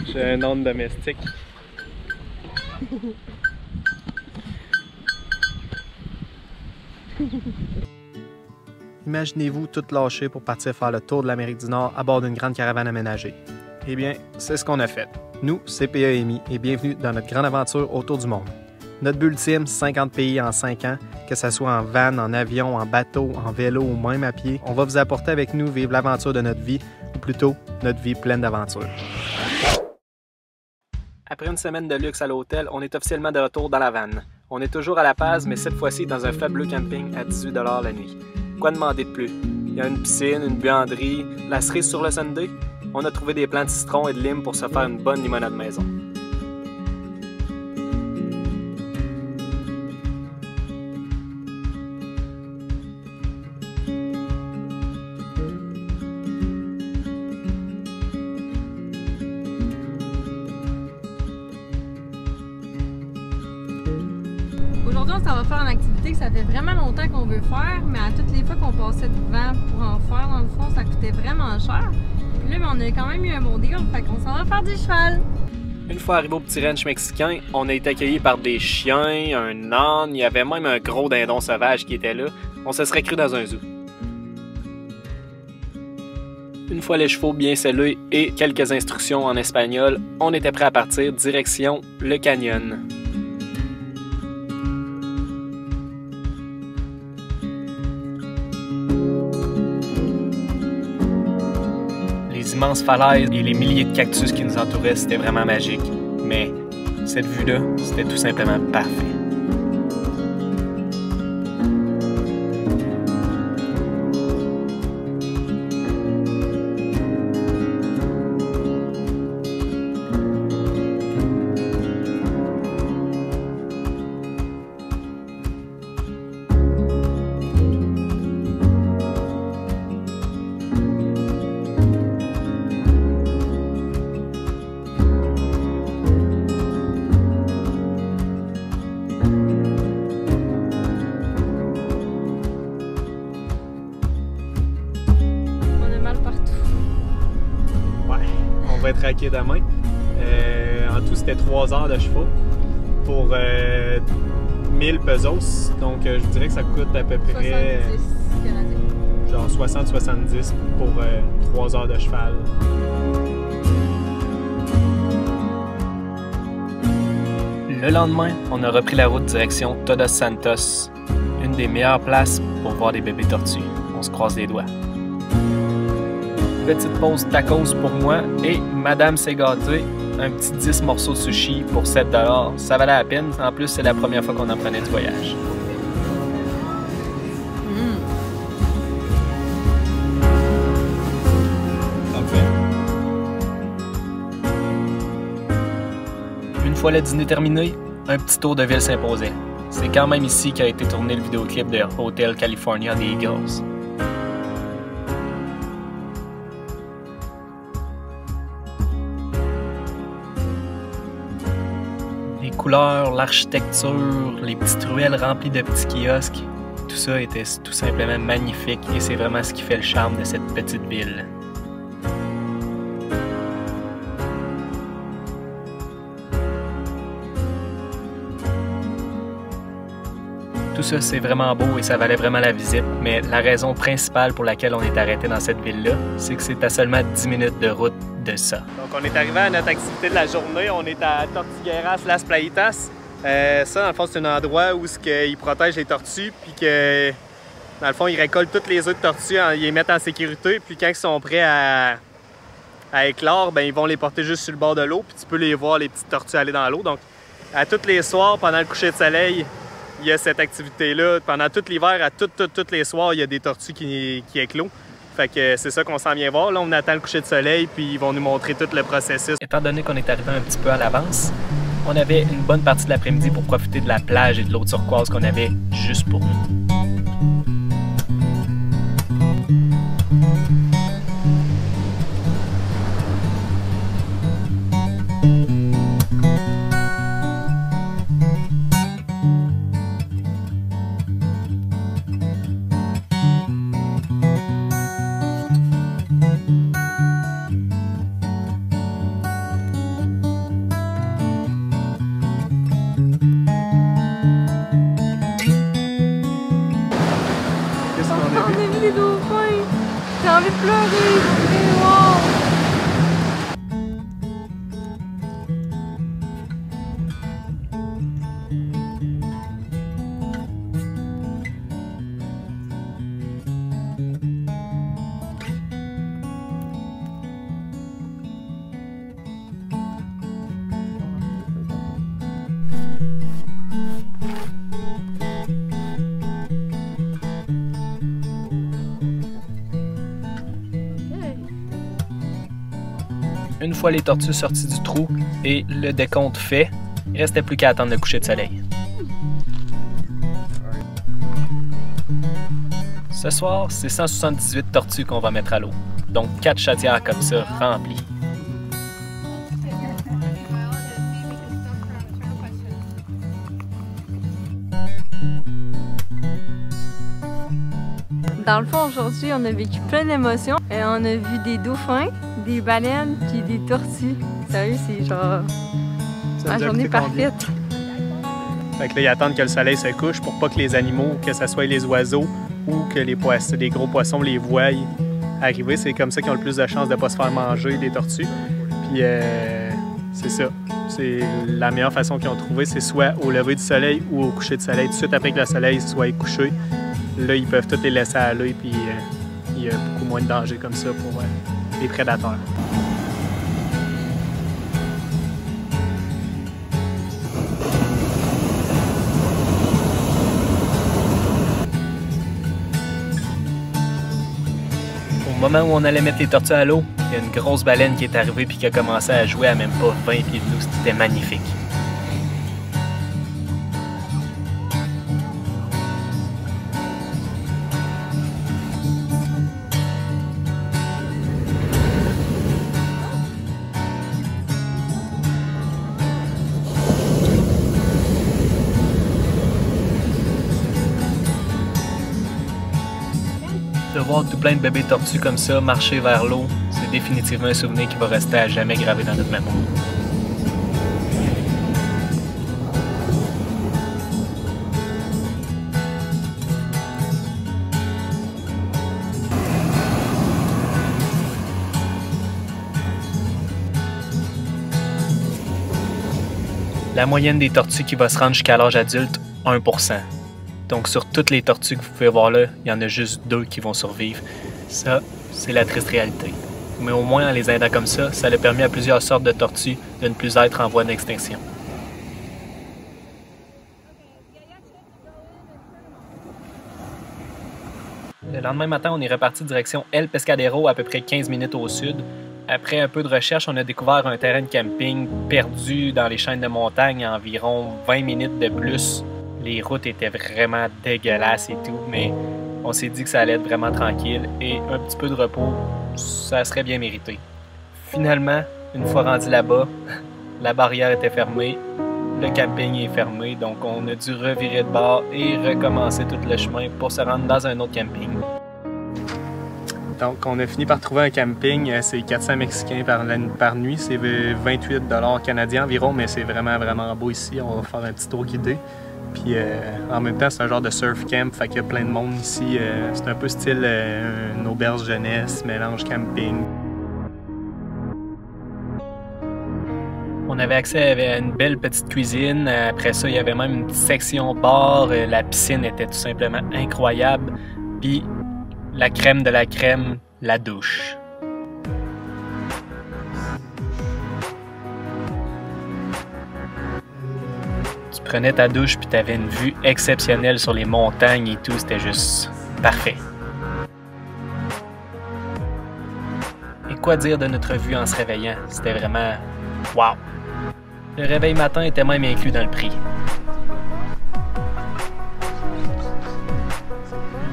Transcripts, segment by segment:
J'ai un onde domestique. Imaginez-vous tout lâcher pour partir faire le tour de l'Amérique du Nord à bord d'une grande caravane aménagée. Eh bien, c'est ce qu'on a fait. Nous, c'est PAMI, et bienvenue dans notre grande aventure autour du monde. Notre but ultime, 50 pays en 5 ans, que ce soit en van, en avion, en bateau, en vélo ou même à pied. On va vous apporter avec nous vivre l'aventure de notre vie, ou plutôt notre vie pleine d'aventures. Après une semaine de luxe à l'hôtel, on est officiellement de retour dans la van. On est toujours à La Paz, mais cette fois-ci dans un fabuleux camping à 18 $ la nuit. Quoi demander de plus? Il y a une piscine, une buanderie, la cerise sur le Sunday. On a trouvé des plants de citron et de lime pour se faire une bonne limonade maison. Aujourd'hui, on s'en va faire une activité que ça fait vraiment longtemps qu'on veut faire, mais à toutes les fois qu'on passait devant pour en faire, dans le fond, ça coûtait vraiment cher. Puis là, on a quand même eu un bon deal, fait qu'on s'en va faire du cheval. Une fois arrivé au petit ranch mexicain, on a été accueillis par des chiens, un âne, il y avait même un gros dindon sauvage qui était là. On se serait cru dans un zoo. Une fois les chevaux bien sellés et quelques instructions en espagnol, on était prêt à partir direction le canyon. Les immenses falaises et les milliers de cactus qui nous entouraient, c'était vraiment magique. Mais cette vue-là, c'était tout simplement parfait. On va être raqué demain. En tout, c'était 3 heures de chevaux pour 1000 pesos. Donc, je dirais que ça coûte à peu près 70 canadiens. Genre 60-70 pour 3 heures de cheval. Le lendemain, on a repris la route direction Todos Santos, une des meilleures places pour voir des bébés tortues. On se croise les doigts. Petite pause tacos pour moi et Madame s'est gâtée, un petit 10 morceaux de sushi pour 7 $. Ça valait la peine. En plus, c'est la première fois qu'on en prenait du voyage. Une fois le dîner terminé, un petit tour de ville s'imposait. C'est quand même ici qu'a été tourné le vidéoclip de Hotel California des Eagles. Les couleurs, l'architecture, les petites ruelles remplies de petits kiosques, tout ça était tout simplement magnifique et c'est vraiment ce qui fait le charme de cette petite ville. Tout ça, c'est vraiment beau et ça valait vraiment la visite, mais la raison principale pour laquelle on est arrêté dans cette ville-là, c'est que c'est à seulement 10 minutes de route de ça. Donc on est arrivé à notre activité de la journée, on est à Tortugueras Las Playitas. Ça, dans le fond, c'est un endroit où ils protègent les tortues, puis que, dans le fond, ils récoltent toutes les œufs de tortues, ils les mettent en sécurité, puis quand ils sont prêts à éclore, ben, ils vont les porter juste sur le bord de l'eau, puis tu peux les voir, les petites tortues, aller dans l'eau. Donc, à tous les soirs, pendant le coucher de soleil, il y a cette activité-là. Pendant tout l'hiver, à tous les soirs, il y a des tortues qui éclosent. Fait que c'est ça qu'on s'en vient voir. Là, on attend le coucher de soleil, puis ils vont nous montrer tout le processus. Étant donné qu'on est arrivé un petit peu à l'avance, on avait une bonne partie de l'après-midi pour profiter de la plage et de l'eau turquoise qu'on avait juste pour nous. envie de pleurer. Wow. Une fois les tortues sorties du trou et le décompte fait, il ne restait plus qu'à attendre le coucher de soleil. Ce soir, c'est 178 tortues qu'on va mettre à l'eau, donc 4 chatières comme ça remplies. Dans le fond, aujourd'hui, on a vécu plein d'émotions. On a vu des dauphins, des baleines, puis des tortues. Sérieux, c'est genre la journée parfaite. Fait que là, ils attendent que le soleil se couche pour pas que les animaux, que ce soit les oiseaux ou que les gros poissons les voient arriver. C'est comme ça qu'ils ont le plus de chances de pas se faire manger, les tortues. Puis c'est ça. C'est la meilleure façon qu'ils ont trouvé, c'est soit au lever du soleil ou au coucher du soleil. Tout de suite après que le soleil soit couché, là, ils peuvent tous les laisser aller, puis il y a beaucoup moins de danger comme ça pour les prédateurs. Au moment où on allait mettre les tortues à l'eau, il y a une grosse baleine qui est arrivée et qui a commencé à jouer à même pas 20 pieds de nous. C'était magnifique. De voir tout plein de bébés tortues comme ça marcher vers l'eau, c'est définitivement un souvenir qui va rester à jamais gravé dans notre mémoire. La moyenne des tortues qui va se rendre jusqu'à l'âge adulte, 1%. Donc sur toutes les tortues que vous pouvez voir là, il y en a juste 2 qui vont survivre. Ça, c'est la triste réalité. Mais au moins en les aidant comme ça a permis à plusieurs sortes de tortues de ne plus être en voie d'extinction. Le lendemain matin, on est reparti direction El Pescadero, à peu près 15 minutes au sud. Après un peu de recherche, on a découvert un terrain de camping perdu dans les chaînes de montagne à environ 20 minutes de plus. Les routes étaient vraiment dégueulasses et tout, mais on s'est dit que ça allait être vraiment tranquille et un petit peu de repos, ça serait bien mérité. Finalement, une fois rendu là-bas, la barrière était fermée, le camping est fermé, donc on a dû revirer de bord et recommencer tout le chemin pour se rendre dans un autre camping. Donc on a fini par trouver un camping, c'est 400 Mexicains par nuit, c'est 28 $ canadiens environ, mais c'est vraiment beau ici, on va faire un petit tour guidé. Puis en même temps, c'est un genre de surf camp, fait qu'il y a plein de monde ici. C'est un peu style une auberge jeunesse, mélange camping. On avait accès à une belle petite cuisine. Après ça, il y avait même une petite section bar. La piscine était tout simplement incroyable. Puis la crème de la crème, la douche. Tu prenais ta douche puis tu avais une vue exceptionnelle sur les montagnes et tout, c'était juste parfait. Et quoi dire de notre vue en se réveillant? C'était vraiment wow! Le réveil matin était même inclus dans le prix.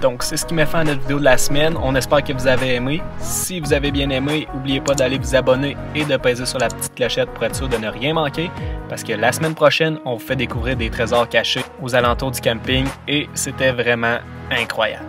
Donc c'est ce qui met fin à notre vidéo de la semaine. On espère que vous avez aimé. Si vous avez bien aimé, n'oubliez pas d'aller vous abonner et de peser sur la petite clochette pour être sûr de ne rien manquer. Parce que la semaine prochaine, on vous fait découvrir des trésors cachés aux alentours du camping et c'était vraiment incroyable.